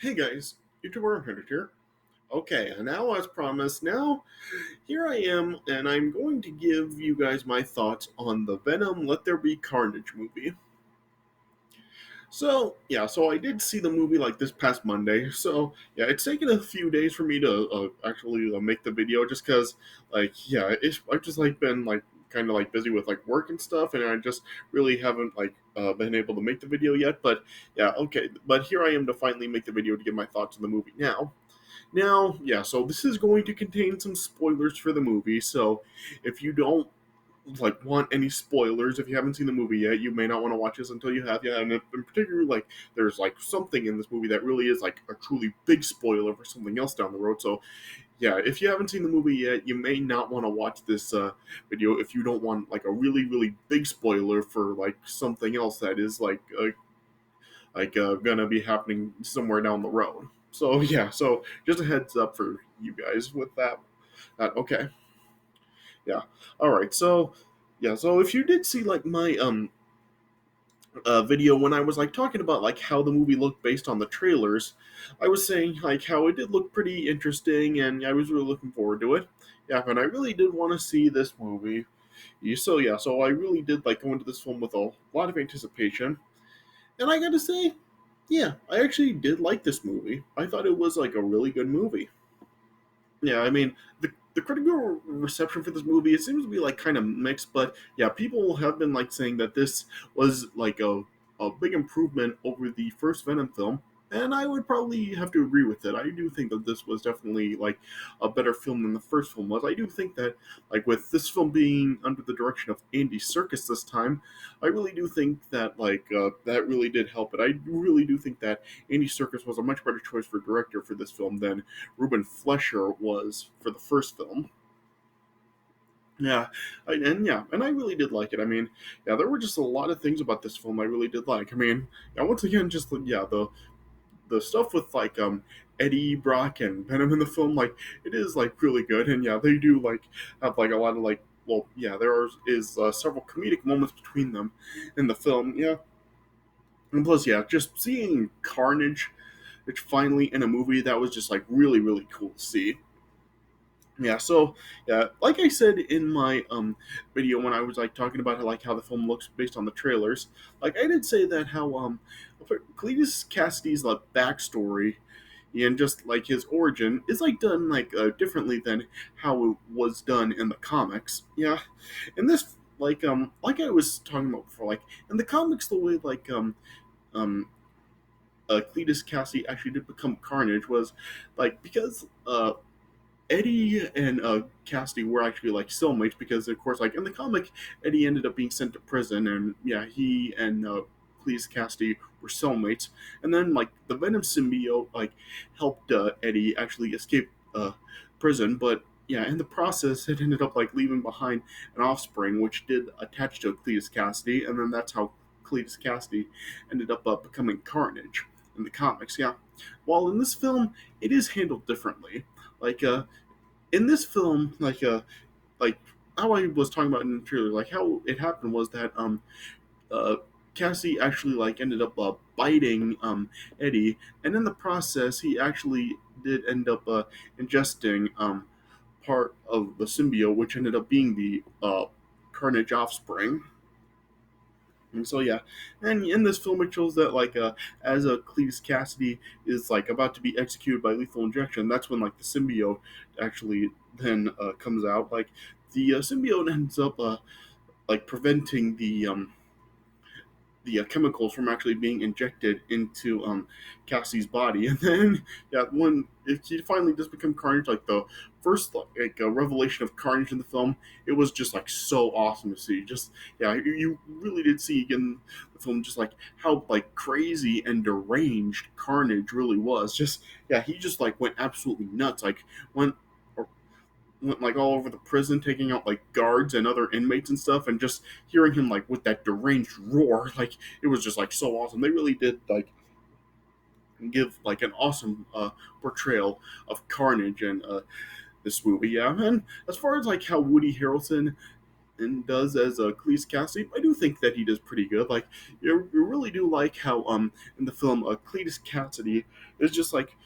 Hey guys, YouTuber Hundred here. Okay, and now as promised, now here I am, and I'm going to give you guys my thoughts on the Venom Let There Be Carnage movie. So I did see the movie like this past Monday. So yeah, it's taken a few days for me to actually make the video, just because I've just like been like kind of like busy with like work and stuff, and I just really haven't been able to make the video yet. But yeah, okay, but here I am to finally make the video to give my thoughts on the movie now. So this is going to contain some spoilers for the movie. So if you don't want any spoilers, if you haven't seen the movie yet, you may not want to watch this until you have. Yeah, and in particular, like there's like something in this movie that really is like a truly big spoiler for something else down the road. So yeah, if you haven't seen the movie yet, you may not want to watch this video if you don't want like a really big spoiler for like something else that is gonna be happening somewhere down the road. So yeah, so just a heads up for you guys with that. Okay, yeah, all right. So if you did see like my video when I was like talking about like how the movie looked based on the trailers, I was saying like how it did look pretty interesting, and I was really looking forward to it. Yeah, and I really did want to see this movie. So I really did like go into this film with a lot of anticipation, and I got to say, yeah, I actually did like this movie. I thought it was like a really good movie. Yeah, I mean the critical reception for this movie, it seems to be like kind of mixed, but yeah, people have been like saying that this was like a big improvement over the first Venom film, and I would probably have to agree with it. I do think that this was definitely like a better film than the first film was. I do think that like with this film being under the direction of Andy Serkis this time, I really do think that that really did help it. I really do think that Andy Serkis was a much better choice for director for this film than Ruben Flesher was for the first film. And I really did like it. I mean, yeah, there were just a lot of things about this film I really did like. I mean, yeah, once again, just the stuff with Eddie Brock and Venom in the film, like it is like really good, and yeah, they do like have like a lot of like there is several comedic moments between them in the film. Yeah, and plus, yeah, just seeing Carnage, which finally in a movie that was just like really cool to see. Yeah, like I said in my video when I was like talking about how the film looks based on the trailers, like I did say that how Cletus Cassidy's like backstory and just like his origin is like done differently than how it was done in the comics. Yeah, in this like I was talking about before, like in the comics the way um Cletus Cassidy actually did become Carnage was like because Eddie and Cassidy were actually like cellmates because, of course, like in the comic, Eddie ended up being sent to prison, and yeah, he and Cletus Cassidy were cellmates. And then like the Venom symbiote like helped Eddie actually escape prison, but yeah, in the process, it ended up like leaving behind an offspring, which did attach to Cletus Cassidy, and then that's how Cletus Cassidy ended up becoming Carnage in the comics. Yeah, while in this film, it is handled differently. Like in this film, like how I was talking about in the trailer, like how it happened was that uh Cassie actually like ended up biting Eddie, and in the process, he actually did end up ingesting part of the symbiote, which ended up being the Carnage offspring. And so yeah, and in this film it shows that as a Cletus Cassidy is like about to be executed by lethal injection, that's when like the symbiote actually then comes out. Like the symbiote ends up like preventing the chemicals from actually being injected into Cassie's body, and then yeah, when he finally does become Carnage, like the first revelation of Carnage in the film, it was just like so awesome to see. Just yeah, you really did see in the film just like how like crazy and deranged Carnage really was. Just yeah, he just like went absolutely nuts. Like went went like all over the prison, taking out like guards and other inmates and stuff, and just hearing him like with that deranged roar, like it was just like so awesome. They really did like give like an awesome portrayal of Carnage in this movie. Yeah, and as far as like how Woody Harrelson and does as Cleese Cassidy, I do think that he does pretty good. Like you really do like how in the film Cletus Cassidy is just like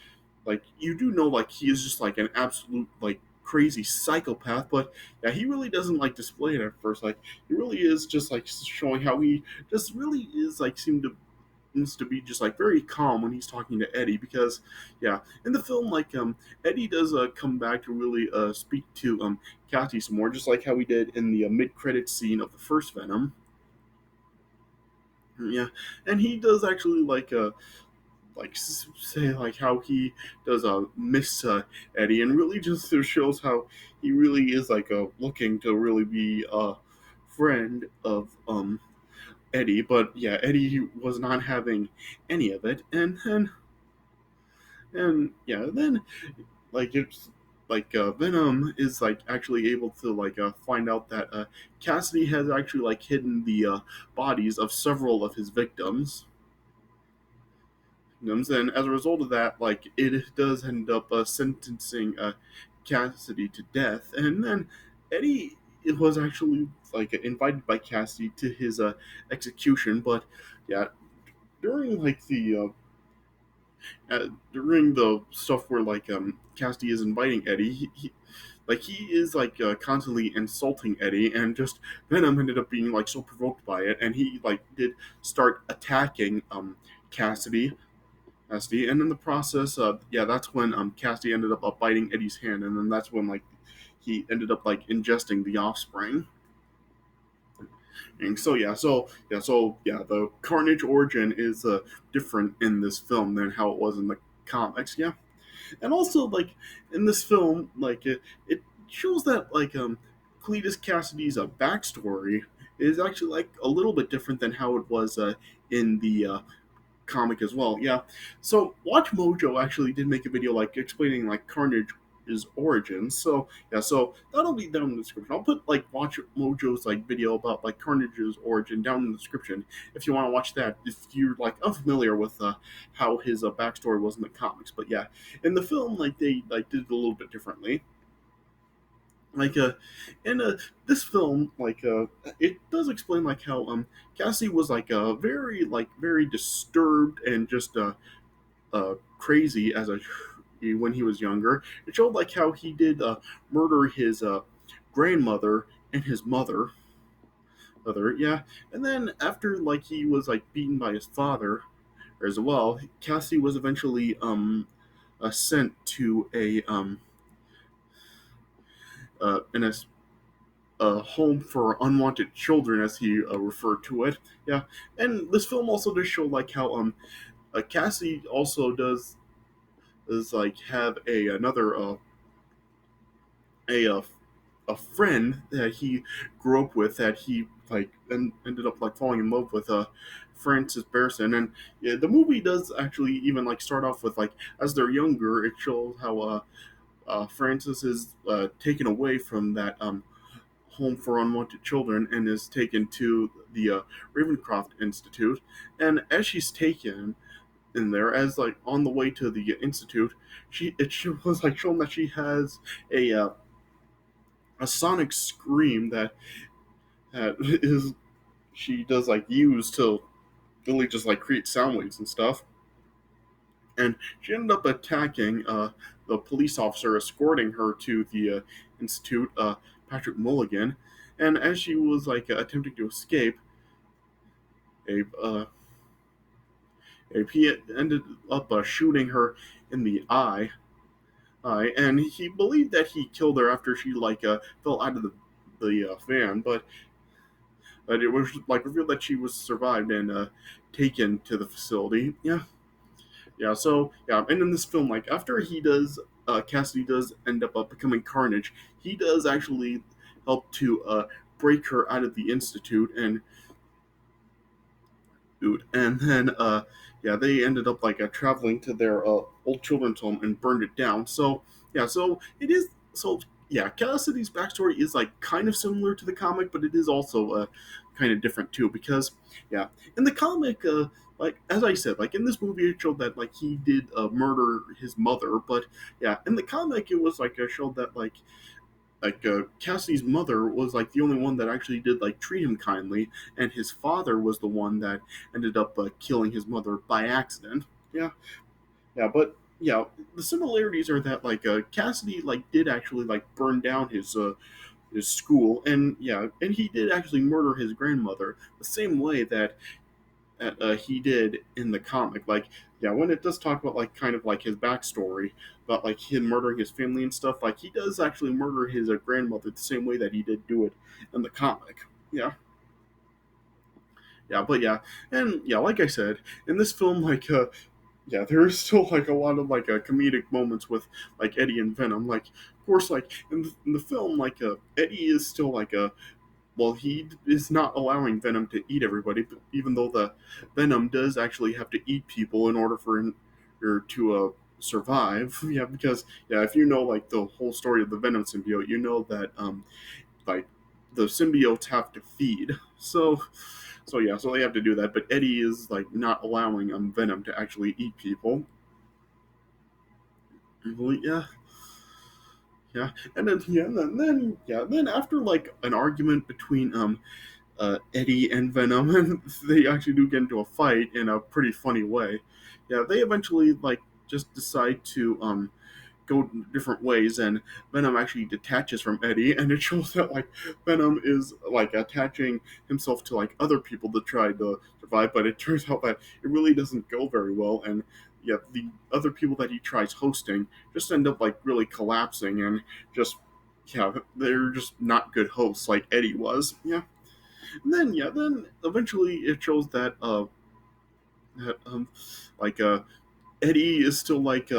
you do know like he is just like an absolute like crazy psychopath, but yeah, he really doesn't like display it at first. Like he really is just like showing how he just really is like seems to be just like very calm when he's talking to Eddie because yeah, in the film like Eddie does come back to really speak to Cassie some more, just like how he did in the mid credit scene of the first Venom. Yeah, and he does actually like say like how he does miss Eddie, and really just shows how he really is like looking to really be a friend of Eddie, but yeah, Eddie was not having any of it, and yeah, then like it's like Venom is like actually able to like find out that Cassidy has actually like hidden the bodies of several of his victims, and as a result of that, like it does end up sentencing Cassidy to death, and then Eddie was actually like invited by Cassidy to his execution, but yeah, during like during the stuff where like Cassidy is inviting Eddie, he is like constantly insulting Eddie, and just Venom ended up being like so provoked by it, and he like did start attacking Cassidy. Cassidy, and in the process, yeah, that's when Cassidy ended up biting Eddie's hand, and then that's when like he ended up like ingesting the offspring. And so yeah, the Carnage origin is different in this film than how it was in the comics. Yeah, and also like in this film, like it shows that like Cletus Cassidy's backstory is actually like a little bit different than how it was in the comic as well. Yeah. So Watch Mojo actually did make a video like explaining like Carnage's origins. So yeah, so that'll be down in the description. I'll put like Watch Mojo's like video about like Carnage's origin down in the description if you want to watch that. If you're like unfamiliar with how his backstory was in the comics, but yeah, in the film like they like did it a little bit differently. Like in this film it does explain like how Cassie was like very disturbed and just crazy as a when he was younger. It showed like how he did murder his grandmother and his mother, yeah. And then after like he was like beaten by his father as well, Cassie was eventually sent to in a home for unwanted children, as he referred to it. Yeah, and this film also does show like how Cassie also does like have another a a friend that he grew up with that he like ended up like falling in love with Francis Bearson, and yeah, the movie does actually even like start off with like as they're younger, it shows how Francis is taken away from that home for unwanted children and is taken to the Ravencroft Institute, and as she's taken in there, as like on the way to the institute, she was like shown that she has a sonic scream that is she does like use to really just like create sound waves and stuff, and she ended up attacking the police officer escorting her to the institute, Patrick Mulligan, and as she was like attempting to escape, Abe he ended up shooting her in the eye, and he believed that he killed her after she like fell out of the van, but it was like revealed that she was survived and taken to the facility. Yeah, yeah. So yeah, and in this film, like after he does, Cassidy does end up becoming Carnage. He does actually help to break her out of the institute, and then yeah, they ended up like traveling to their old children's home and burned it down. So yeah, so it is so yeah, Cassidy's backstory is like kind of similar to the comic, but it is also kind of different too because yeah, in the comic, like as I said, like in this movie it showed that like he did murder his mother, but yeah, in the comic it was like showed that like Cassidy's mother was like the only one that actually did like treat him kindly, and his father was the one that ended up killing his mother by accident. Yeah, yeah, but yeah, the similarities are that Cassidy like did actually like burn down his school, and yeah, and he did actually murder his grandmother the same way that he did in the comic. Like, yeah, when it does talk about like kind of like his backstory about like him murdering his family and stuff, like he does actually murder his grandmother the same way that he did do it in the comic. Yeah, yeah, but yeah, and yeah, like I said, in this film, yeah, there is still like a lot of comedic moments with like Eddie and Venom. Like, of course, like in the film, Eddie is still well, he is not allowing Venom to eat everybody, even though the Venom does actually have to eat people in order for him to survive. Yeah, because yeah, if you know like the whole story of the Venom symbiote, you know that like the symbiotes have to feed. So yeah, so they have to do that. But Eddie is like not allowing Venom to actually eat people. Well, yeah, yeah, and then yeah, then after like an argument between Eddie and Venom, and they actually do get into a fight in a pretty funny way. Yeah, they eventually like just decide to go different ways, and Venom actually detaches from Eddie, and it shows that like Venom is like attaching himself to like other people to try to survive, but it turns out that it really doesn't go very well, and yeah, the other people that he tries hosting just end up like really collapsing and just yeah, they're just not good hosts like Eddie was. Then eventually it shows that that, like Eddie is still like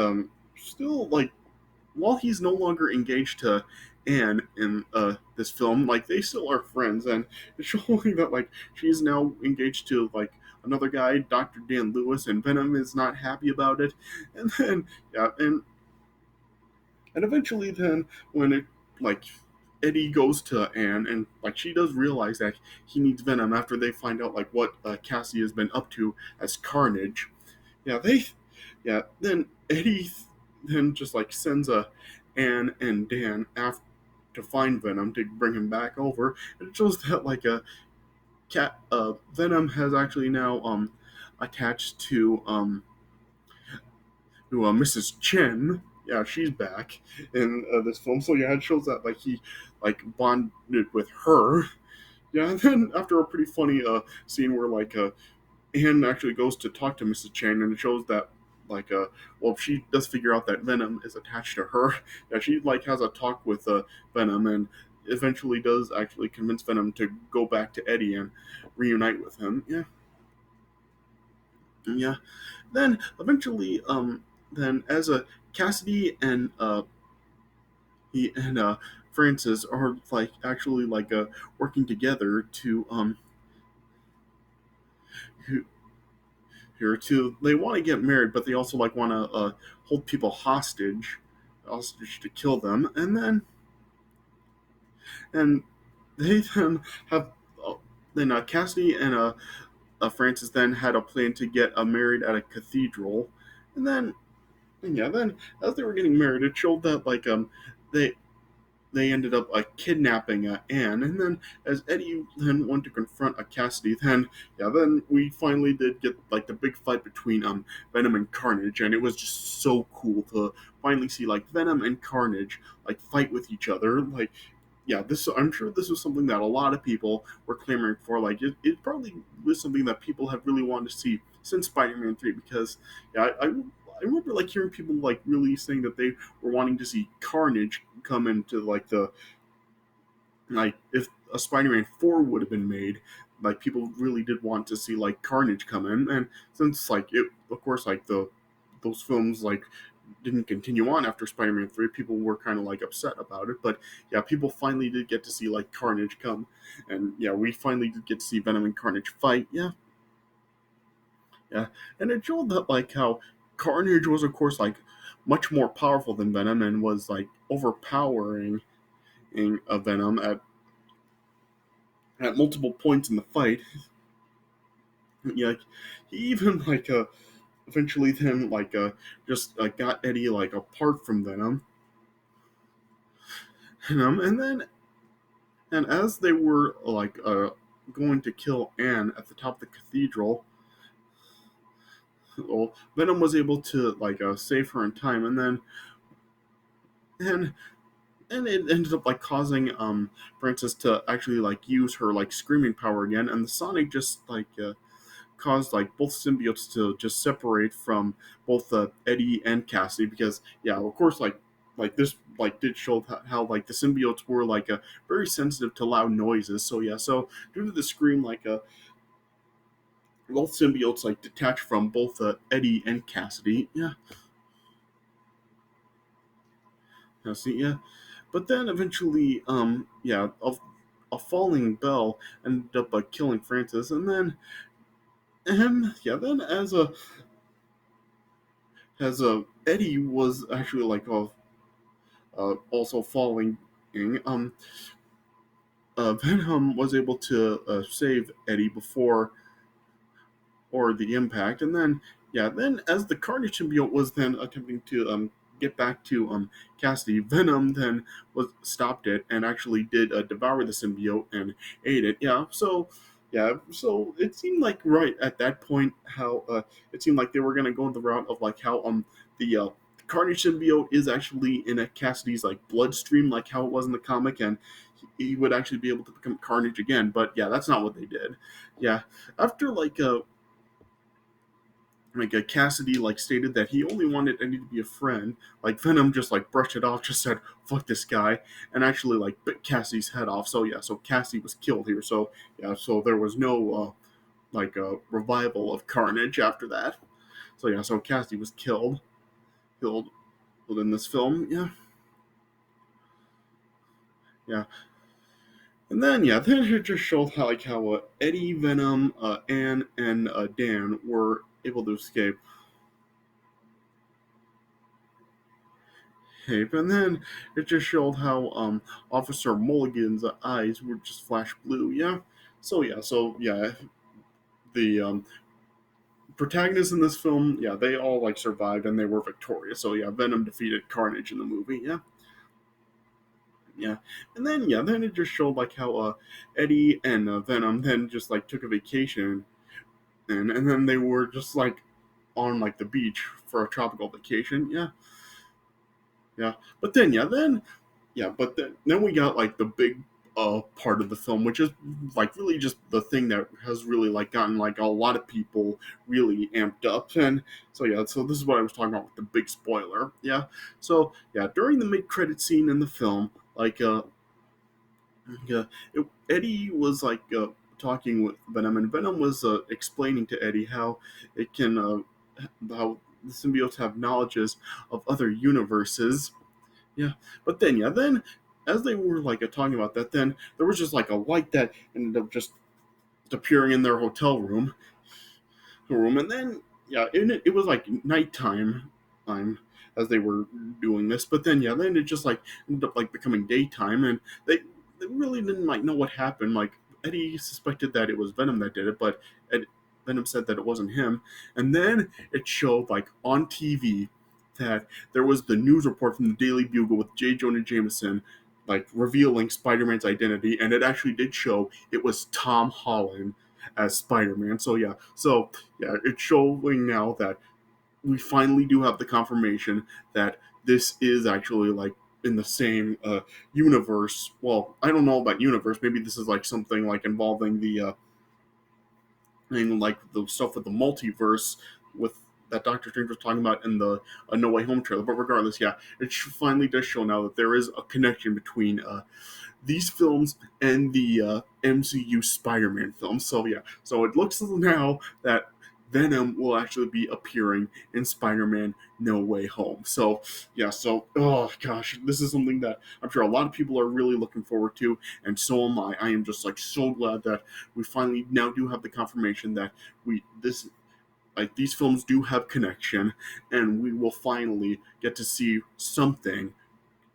while he's no longer engaged to Anne in this film, like they still are friends, and it's showing that like she's now engaged to like another guy, Dr. Dan Lewis, and Venom is not happy about it, and then yeah, and eventually then when it like Eddie goes to Anne, and like she does realize that he needs Venom after they find out like what Cassie has been up to as Carnage. Yeah, then Eddie then just like sends a Anne and Dan after to find Venom to bring him back over. And it shows that like a cat Venom has actually now attached to Mrs. Chen. Yeah, she's back in this film. So yeah, it shows that like he like bonded with her. Yeah, and then after a pretty funny scene where Anne actually goes to talk to Mrs. Chen, and it shows that well, she does figure out that Venom is attached to her. Yeah, she like has a talk with Venom, and eventually does actually convince Venom to go back to Eddie and reunite with him. Yeah, yeah. Then eventually, then as a Cassidy and he and Francis are like actually working together to here too. They want to get married, but they also like want to hold people hostage to kill them, and they then have then Cassidy and Francis then had a plan to get married at a cathedral, and then as they were getting married, it showed that they they ended up kidnapping Anne, and then as Eddie then went to confront Cassidy, then we finally did get like the big fight between Venom and Carnage, and it was just so cool to finally see like Venom and Carnage like fight with each other. Like, yeah, this I'm sure this was something that a lot of people were clamoring for. Like, it probably was something that people have really wanted to see since Spider-Man 3, because yeah, I remember like hearing people like really saying that they were wanting to see Carnage come into like the like if a Spider-Man 4 would have been made, like people really did want to see like Carnage come in, and since like it, of course, like the those films like didn't continue on after Spider-Man 3, people were kind of like upset about it, but yeah, people finally did get to see like Carnage come, and yeah, we finally did get to see Venom and Carnage fight. Yeah, yeah, and it showed that like how Carnage was, of course, like much more powerful than Venom and was like overpowering in a Venom at multiple points in the fight. Yeah, like, he even eventually then just got Eddie like apart from Venom, And then and as they were going to kill Anne at the top of the cathedral, well, Venom was able to save her in time, and and it ended up causing Frances to actually use her screaming power again, and the Sonic just caused both symbiotes to just separate from both Eddie and Cassie, because yeah, of course, this did show how the symbiotes were very sensitive to loud noises. So yeah, so due to the scream, both symbiotes detached from both Eddie and Cassidy. Yeah, see, yeah, but then eventually, yeah, a falling bell ended up killing Francis, and yeah, then as Eddie was actually also falling, Venom was able to save Eddie before or the impact, and then yeah, then as the Carnage symbiote was then attempting to get back to Cassidy, Venom then was stopped it and actually did devour the symbiote and ate it. Yeah, so yeah, so it seemed like right at that point how it seemed like they were gonna go the route of how the Carnage symbiote is actually in a Cassidy's bloodstream, like how it was in the comic, and he would actually be able to become Carnage again. But yeah, that's not what they did. Yeah, after Cassidy stated that he only wanted Eddie to be a friend. Venom just brushed it off, just said "fuck this guy," and actually bit Cassidy's head off. So yeah, so Cassidy was killed here. So yeah, so there was no revival of Carnage after that. So yeah, so Cassidy was killed in this film. Yeah, yeah, and then yeah, then it just showed how Eddie, Venom, Anne, and Dan were able to escape. And then it just showed how Officer Mulligan's eyes would just flash blue. Yeah. So yeah, the protagonists in this film, yeah, they all survived and they were victorious. So yeah, Venom defeated Carnage in the movie. Yeah, yeah, and then yeah, then it just showed how Eddie and Venom then just took a vacation, and then they were just on the beach for a tropical vacation. Yeah, yeah, but then yeah, then yeah, but then we got the big part of the film, which is really just the thing that has really gotten a lot of people really amped up. And so yeah, so this is what I was talking about with the big spoiler. Yeah, so yeah, during the mid credit scene in the film, yeah, Eddie was talking with Venom, and Venom was explaining to Eddie how it can how the symbiotes have knowledges of other universes. Yeah, but then yeah, then as they were talking about that, then there was just a light that ended up just appearing in their hotel room, and then yeah, it was nighttime time as they were doing this, but then yeah, then it just ended up becoming daytime, and they really didn't know what happened. Eddie suspected that it was Venom that did it, but Venom said that it wasn't him, and then it showed on TV that there was the news report from the Daily Bugle with J. Jonah Jameson revealing Spider-Man's identity, and it actually did show it was Tom Holland as Spider-Man. So yeah, it's showing now that we finally do have the confirmation that this is actually in the same universe. Well, I don't know about universe. Maybe this is something involving the the stuff with the multiverse with that Doctor Strange was talking about in the No Way Home trailer. But regardless, yeah, it finally does show now that there is a connection between these films and the MCU Spider-Man films. So yeah, so it looks now that Venom will actually be appearing in Spider-Man No Way Home. So yeah, so oh gosh, this is something that I'm sure a lot of people are really looking forward to, and so am I. I am just so glad that we finally now do have the confirmation that we this these films do have connection, and we will finally get to see something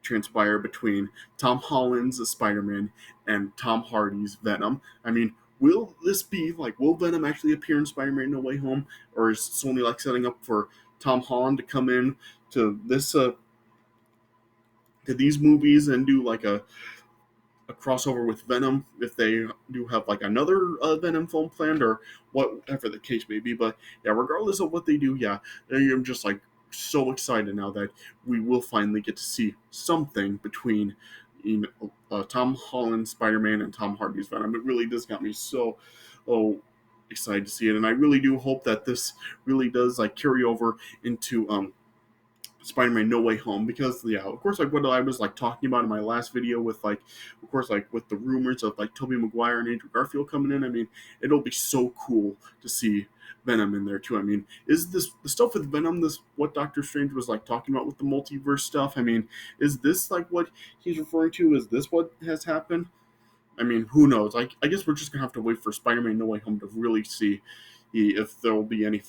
transpire between Tom Holland's Spider-Man and Tom Hardy's Venom. I mean, will this be will Venom actually appear in Spider-Man No Way Home, or is Sony setting up for Tom Holland to come in to this to these movies and do like a crossover with Venom if they do have like another Venom film planned or whatever the case may be. But yeah, regardless of what they do, yeah, I'm just like so excited now that we will finally get to see something between Tom Holland's Spider-Man and Tom Hardy's Venom. It really does got me so excited to see it, and I really do hope that this really does like carry over into Spider-Man No Way Home, because yeah, of course, like what I was like talking about in my last video with like, of course, like with the rumors of like Tobey Maguire and Andrew Garfield coming in. I mean, it'll be so cool to see Venom in there too. I mean, is this the stuff with Venom? This what Doctor Strange was like talking about with the multiverse stuff? I mean, is this like what he's referring to? Is this what has happened? I mean, who knows? I guess we're just gonna have to wait for Spider-Man No Way Home to really see if there will be any,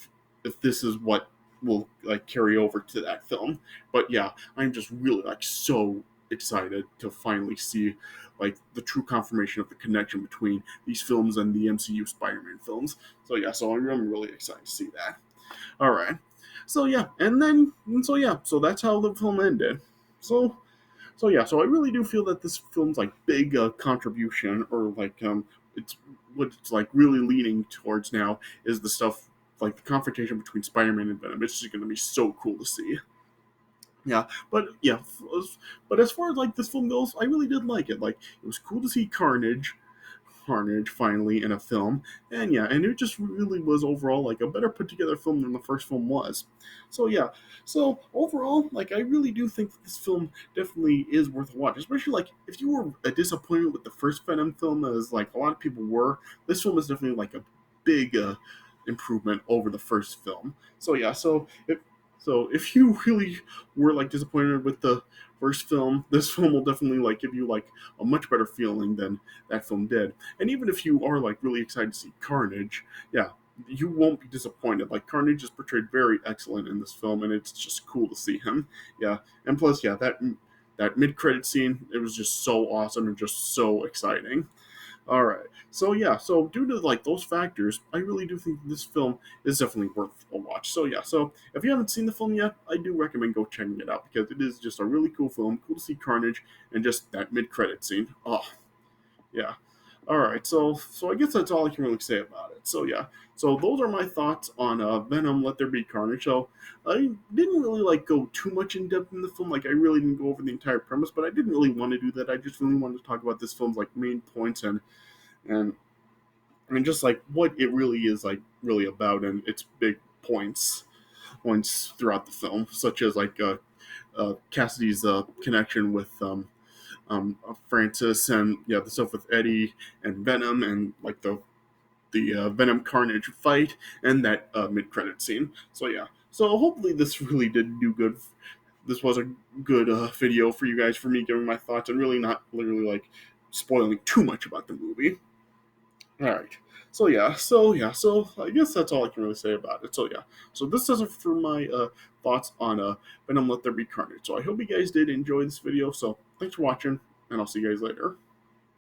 if this is what will like carry over to that film. But yeah, I'm just really like so excited to finally see like the true confirmation of the connection between these films and the MCU Spider-Man films. So yeah, so I'm really excited to see that. All right. So yeah, so that's how the film ended. So so I really do feel that this film's like big contribution, or like it's what it's like really leaning towards now is the stuff like the confrontation between Spider-Man and Venom. It's just going to be so cool to see. Yeah, but yeah, but as far as like this film goes, I really did like it. Like it was cool to see Carnage finally in a film, and yeah, and it just really was overall like a better put together film than the first film was. So yeah, so overall, like I really do think that this film definitely is worth a watch, especially like if you were a disappointment with the first Venom film, as like a lot of people were. This film is definitely like a big improvement over the first film. So yeah, so if you really were like disappointed with the first film, this film will definitely like give you like a much better feeling than that film did. And even if you are like really excited to see Carnage, yeah, you won't be disappointed. Like Carnage is portrayed very excellent in this film, and it's just cool to see him. Yeah, and plus, yeah, that mid credit scene, it was just so awesome and just so exciting. All right. So yeah, so due to like those factors, I really do think this film is definitely worth a watch. So yeah, so if you haven't seen the film yet, I do recommend go checking it out because it is just a really cool film. Cool to see Carnage and just that mid-credit scene. Oh, yeah. All right. So I guess that's all I can really say about it. So yeah. So those are my thoughts on Venom Let There Be Carnage. So I didn't really like go too much in depth in the film. Like I really didn't go over the entire premise, but I didn't really want to do that. I just really wanted to talk about this film's like main points and I mean just like what it really is like really about and its big points throughout the film, such as like Cassidy's connection with Francis, and yeah, the stuff with Eddie and Venom, and like the Venom Carnage fight, and that mid credit scene. So yeah, so hopefully this really did do good. This was a good video for you guys, for me giving my thoughts and really not literally like spoiling too much about the movie. All right. So I guess that's all I can really say about it. So yeah, so this does it for my thoughts on Venom Let There Be Carnage. So I hope you guys did enjoy this video. So thanks for watching, and I'll see you guys later.